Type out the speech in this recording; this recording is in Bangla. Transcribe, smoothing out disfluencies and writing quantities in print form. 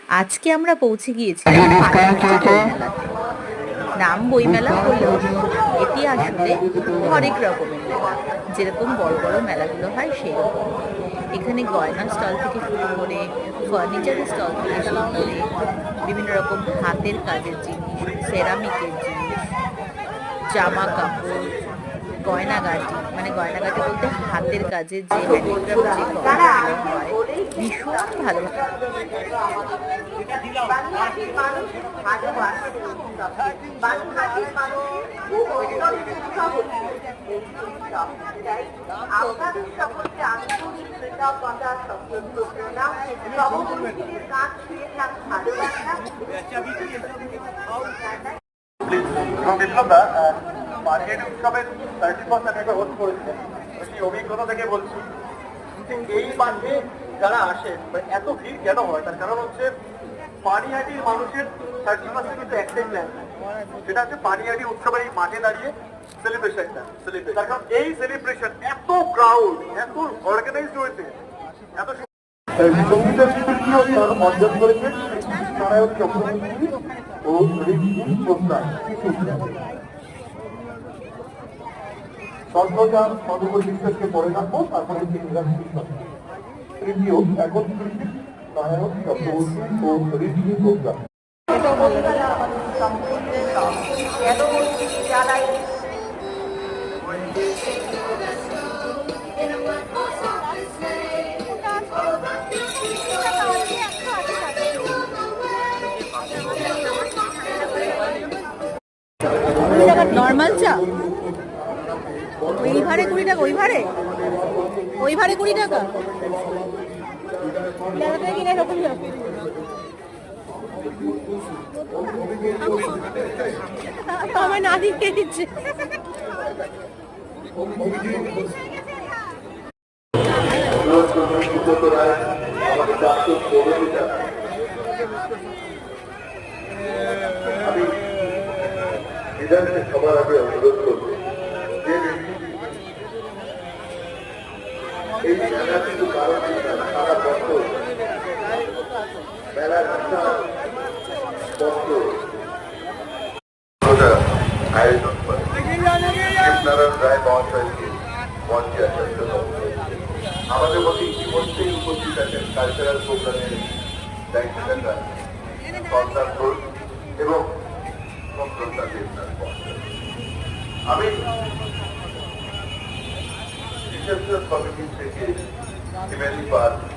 আজকে আমরা পৌঁছে গিয়েছিলাম পানিহাটির বইমেলাতে। নাম বইমেলা হলেও এটি আসলে হরেক রকমের মেলা, যেরকম বড় বড় মেলাগুলো হয় সেই রকম। এখানে গয়নার স্টল থেকে শুরু করে ফার্নিচারের স্টল থেকে শুরু করে বিভিন্ন রকম হাতের কাজের জিনিস, সেরামিকের জিনিস, জামা কাপড়, গয়নাগাটি, মানে গয়নাগাটি বলতে হাতের কাজের যে হ্যান্ডিক্রাফট যে গয়নাগুলো হয় ভীষণ ভালো। বানিয়াটির মানুষ ভালোবাসে উৎসবকে। বানিয়াটির মানুষের খুব ঐশ্বরিক উৎসব হচ্ছে এই উৎসব। তাই আপনাদের সকলকে আন্তরিক কৃতজ্ঞতা, সত্যন্ত প্রণাম, নবমন্ত্রীদের গান ছুঁয়ে থাক ভালোবাসা। বিপ্লবদা পানিহাটি উৎসবের 31st আমি হোস্ট করেছিলেন। সেই অভিজ্ঞতা থেকে বলছি যে এই মাঠে যারা আসেন এত ভিড় কেন হয়, তার কারণ হচ্ছে পানিহাটির মানুষের 31st কিন্তু একটাই প্ল্যান, সেটা হচ্ছে পানিহাটি উৎসবের এই মাঠে দাঁড়িয়ে সেলিব্রেশনটা। তার কারণ এই সেলিব্রেশন এত ক্রাউড, এত অর্গানাইজড হয়েছে, এত সঙ্গীতের স্মৃতিও তারা অর্জন করেছেন নারায়ণ চক্রবর্তী ও ঋষি প্রস্তাব। সর্বদা মধুকর বিশ্বাসকে পড়ে রাখবো, তারপরে তৃতীয় এখন নারায়ণ চক্রবর্তী ও ঋষি প্রস্তাব। নর্মাল চা ওই ভাড়ে 20 টাকা, ওই ভাড়ে 20 টাকা। আমার না দিয়ে দিচ্ছে। সবার আগে অনুরোধ করবো এই মেলা কিন্তু কারণ সারা বছর মেলার আয়োজন করে নারায়ণ রায় মহাশয়কে মঞ্চে আসার জন্য আমাদের মধ্যে ইতিমধ্যেই উপস্থিত আছেন কালচারাল প্রোগ্রামের দায়িত্বদাতা সন্তান ঘোষ এবং আমি বিশেষ কমিটি থেকে